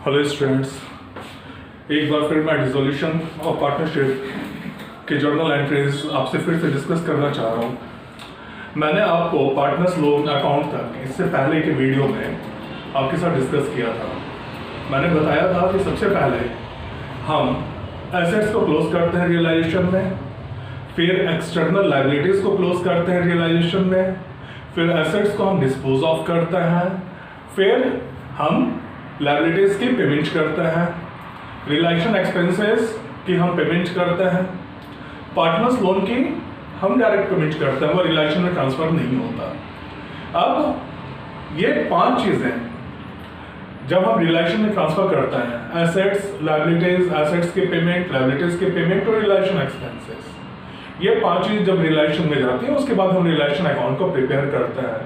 Hello students, एक बार फिर मैं डिसोल्यूशन ऑफ पार्टनरशिप के जर्नल एंट्रीज आपसे फिर से डिस्कस करना चाह रहा हूँ। मैंने आपको पार्टनर्स लोन अकाउंट तक इससे पहले के वीडियो में आपके साथ डिस्कस किया था। मैंने बताया था कि सबसे पहले हम एसेट्स को क्लोज करते हैं रियलाइजेशन में, फिर एक्सटर्नल लायबिलिटीज़ को क्लोज करते हैं रियलाइजेशन में, फिर एसेट्स को हम डिस्पोज ऑफ करते हैं, फिर हम लायबिलिटीज़ की पेमेंट करते हैं, रियलाइजेशन एक्सपेंसेस की हम पेमेंट करते हैं, पार्टनर्स लोन की हम डायरेक्ट पेमेंट करते हैं, वो रियलाइजेशन में ट्रांसफर नहीं होता। अब ये 5 चीज़ें जब हम रियलाइजेशन में ट्रांसफर करते हैं, एसेट्स, लायबिलिटीज, एसेट्स की पेमेंट, लायबिलिटीज की पेमेंट और रियलाइजेशन एक्सपेंसेस, ये 5 चीज़ जब रियलाइजेशन में जाती है उसके बाद हम रियलाइजेशन अकाउंट को प्रिपेयर करते हैं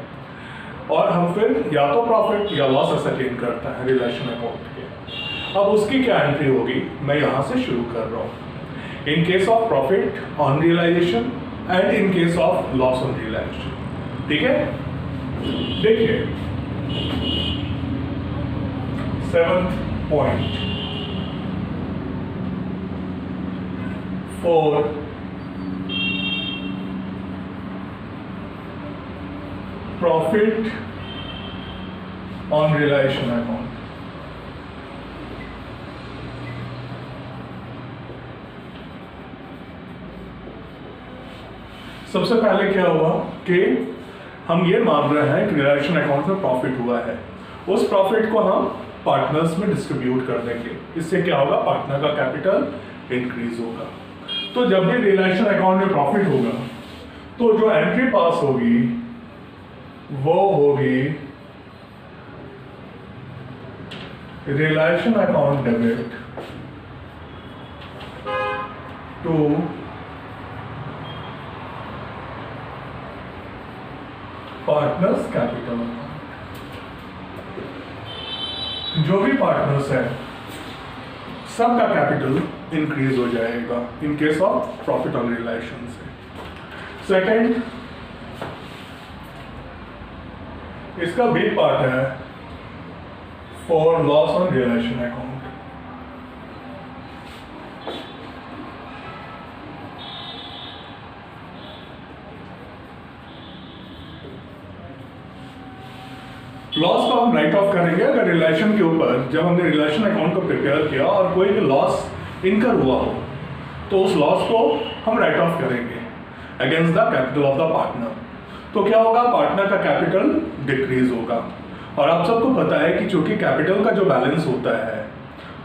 और हम फिर या तो प्रॉफिट या लॉस असरटेन करते हैं रियलाइजेशन अकाउंट के। अब उसकी क्या एंट्री होगी, मैं यहाँ से शुरू कर रहा हूँ। In case of profit on realisation and in case of loss on realisation. ठीक है, देखिए 7th point 4 profit on realisation account. सबसे पहले क्या हुआ कि हम ये मान रहे हैं कि रियलाइजेशन अकाउंट में प्रॉफिट हुआ है, उस प्रॉफिट को हम पार्टनर्स में डिस्ट्रीब्यूट कर देंगे। इससे क्या होगा, पार्टनर का कैपिटल इंक्रीज होगा। तो जब भी रियलाइजेशन अकाउंट में प्रॉफिट होगा तो जो एंट्री पास होगी वो होगी realisation account debit to partners capital account. जो भी पार्टनर्स है सबका कैपिटल इंक्रीज हो जाएगा in case of profit on realisation से। सेकंड, इसका बी पार्ट है for loss on realisation account. Loss को हम राइट ऑफ करेंगे अगर रियलाइजेशन के ऊपर, जब हमने रियलाइजेशन अकाउंट को प्रिपेयर किया और कोई भी लॉस इनकर हुआ हो तो उस लॉस को हम राइट ऑफ करेंगे against the capital of the partner. तो क्या होगा, पार्टनर का कैपिटल डिक्रीज होगा। और आप सबको पता है कि चूंकि कैपिटल का जो बैलेंस होता है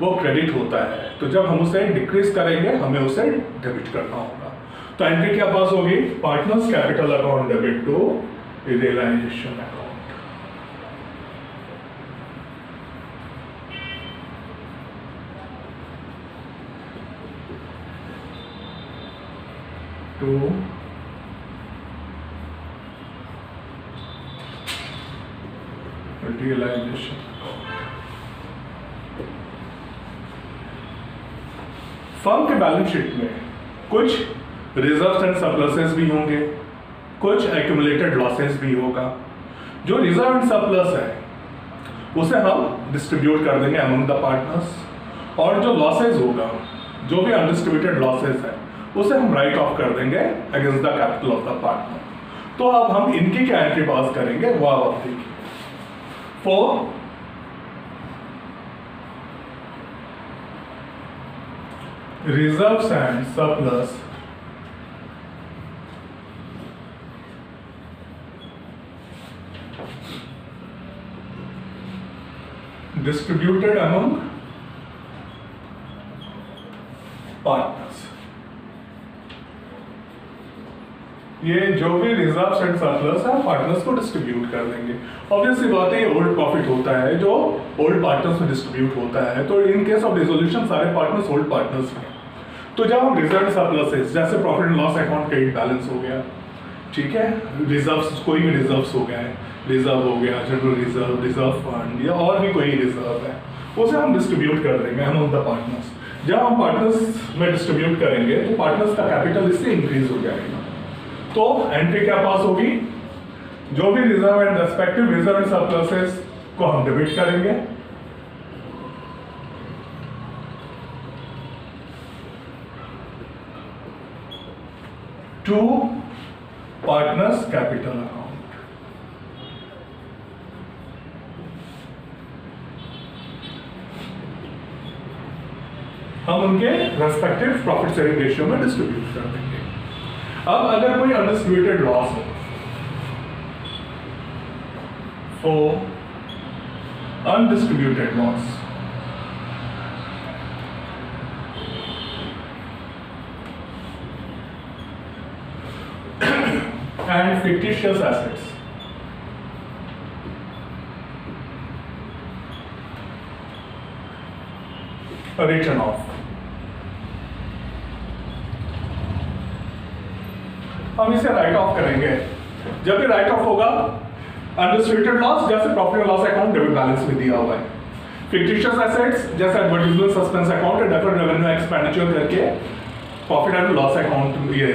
वो क्रेडिट होता है, तो जब हम उसे डिक्रीज करेंगे हमें उसे डेबिट करना होगा। तो एंट्री क्या पास होगी, partners capital account debit to realisation account. To realisation. Firm के बैलेंस शीट में कुछ रिजर्व्स एंड सरप्लसेस भी होंगे, कुछ एक्यूमुलेटेड लॉसेस भी होगा। जो रिजर्व एंड सरप्लस है उसे हम डिस्ट्रीब्यूट कर देंगे अमंग द पार्टनर्स, और जो लॉसेस होगा, जो भी अनडिस्ट्रीब्यूटेड लॉसेस है, उसे हम राइट ऑफ कर देंगे against the capital of the partner. तो अब हम इनकी क्या एंट्री पास करेंगे वो आप देखिए। For reserves and surplus distributed among partners, ये जो भी रिजर्व्स एंड सरप्लस है पार्टनर्स को डिस्ट्रीब्यूट कर देंगे। ऑब्वियसली बात है, ये ओल्ड प्रॉफिट होता है जो ओल्ड पार्टनर्स में डिस्ट्रीब्यूट होता है। तो इन केस ऑफ डिसोल्यूशन सारे पार्टनर्स ओल्ड पार्टनर्स हैं। तो जब हम रिजर्व सरप्लसेस, जैसे profit and loss account credit balance हो गया, ठीक है, रिजर्व्स, कोई भी रिजर्व्स हो गए, रिजर्व हो गया, जनरल रिजर्व, रिजर्व फंड या और भी कोई रिजर्व है, उसे हम डिस्ट्रीब्यूट कर देंगे अमंग द पार्टनर्स। जब हम पार्टनर्स में डिस्ट्रीब्यूट करेंगे तो पार्टनर्स का कैपिटल इससे इंक्रीज हो जाएगा। तो एंट्री क्या पास होगी, जो भी reserve and respective reserve and surpluses को हम डेबिट करेंगे टू पार्टनर्स कैपिटल अकाउंट। हम उनके रेस्पेक्टिव प्रॉफिट शेयरिंग रेशियो में डिस्ट्रीब्यूट कर देंगे। अब अगर कोई अनडिस्ट्रीब्यूटेड लॉस हो, for undistributed loss and fictitious assets, written off। हम इसे राइट ऑफ करेंगे। जब भी राइट ऑफ होगा, अनडिस्ट्रीब्यूटेड लॉस जैसे profit and loss account debit balance में दिया हुआ है, फिक्टिशियस एसेट्स जैसे advertisement suspense account deferred revenue expenditure करके प्रॉफिट एंड लॉस अकाउंट ये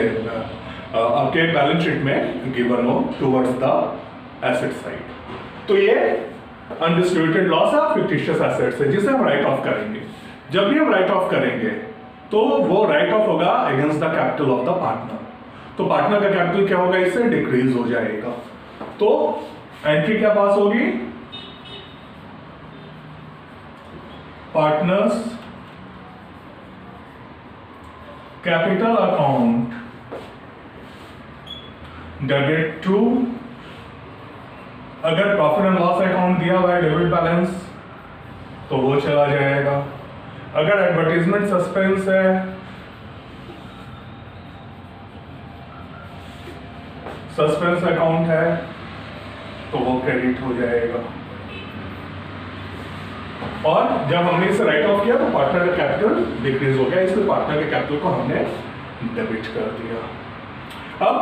आपके बैलेंस शीट में गिवन हो टुवर्ड्स द एसेट साइड। तो ये अनडिस्ट्रीब्यूटेड लॉस है, फिक्टिशियस एसेट्स है जिसे हम राइट ऑफ करेंगे। जब भी हम राइट ऑफ करेंगे तो वो राइट ऑफ होगा against the capital of the partner. तो पार्टनर का कैपिटल क्या होगा, इससे डिक्रीज हो जाएगा। तो एंट्री क्या पास होगी, partners capital account debit to, अगर प्रॉफिट एंड लॉस अकाउंट दिया हुआ है डेबिट बैलेंस तो वो चला जाएगा। अगर एडवर्टाइजमेंट सस्पेंस है, सस्पेंस अकाउंट है तो वो क्रेडिट हो जाएगा। और जब हमने इसे राइट ऑफ किया तो पार्टनर का कैपिटल डिक्रीज हो गया, इसलिए पार्टनर के कैपिटल को हमने डेबिट कर दिया। अब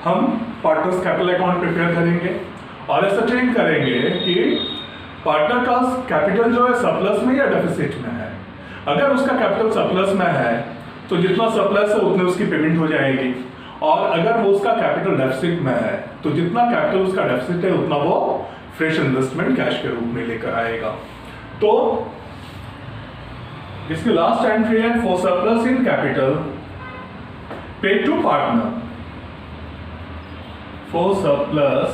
हम पार्टनर्स कैपिटल अकाउंट प्रिपेयर करेंगे और ऐसा चेक करेंगे कि पार्टनर का कैपिटल जो है सरप्लस में या डेफिसिट में है। अगर उसका कैपिटल सरप्लस में है तो जितना सरप्लस है उतने उसकी पेमेंट हो जाएगी, और अगर वो उसका कैपिटल डेफिसिट में है तो जितना कैपिटल उसका डेफिसिट है उतना वो फ्रेश इन्वेस्टमेंट कैश के रूप में लेकर आएगा। तो इसकी लास्ट एंट्री है for surplus in capital paid to partner, for surplus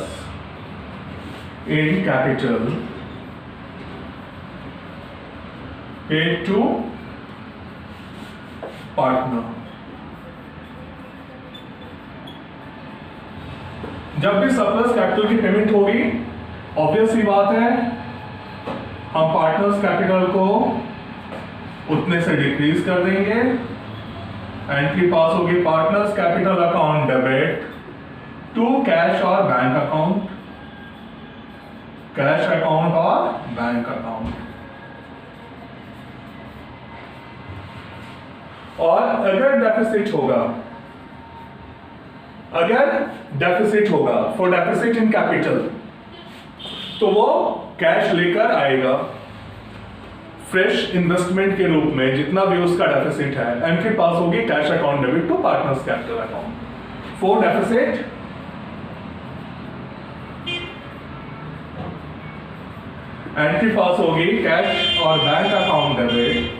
in capital paid to partner। जब भी सरप्लस कैपिटल की पेमेंट होगी, ऑब्वियस सी बात है हम पार्टनर्स कैपिटल को उतने से डिक्रीज कर देंगे। एंट्री पास होगी partners capital account debit to cash और बैंक अकाउंट, कैश अकाउंट और बैंक अकाउंट। और अगर डेफिसिट होगा फॉर डेफिसिट इन कैपिटल तो वो कैश लेकर आएगा फ्रेश इन्वेस्टमेंट के रूप में जितना भी उसका डेफिसिट है। एंट्री पास होगी cash account debit to partners capital account for deficit, entry pass होगी कैश और bank account debit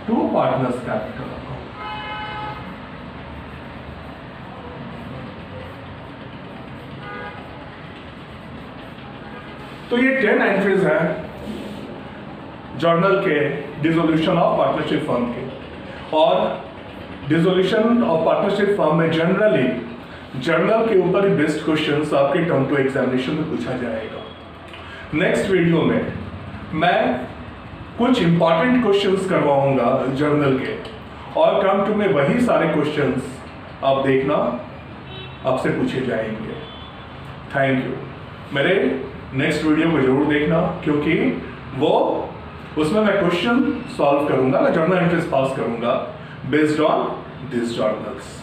to partners capital account. तो ये 10 एंट्रीज हैं जर्नल के डिसोल्यूशन ऑफ पार्टनरशिप फर्म के। और डिसोल्यूशन ऑफ पार्टनरशिप फर्म में जनरली जर्नल के ऊपर बेस्ड क्वेश्चंस आपके टर्म टू एग्जामिनेशन में पूछा जाएगा। नेक्स्ट वीडियो में मैं कुछ इंपॉर्टेंट क्वेश्चंस करवाऊंगा जर्नल के, और टर्म टू में वही सारे क्वेश्चंस आप देखना आपसे पूछे जाएंगे। Thank you. मेरे नेक्स्ट वीडियो को जरूर देखना क्योंकि वो उसमें मैं क्वेश्चन सॉल्व करूंगा, मैं जर्नल एंट्रीज पास करूंगा बेस्ड ऑन दिस जर्नल्स।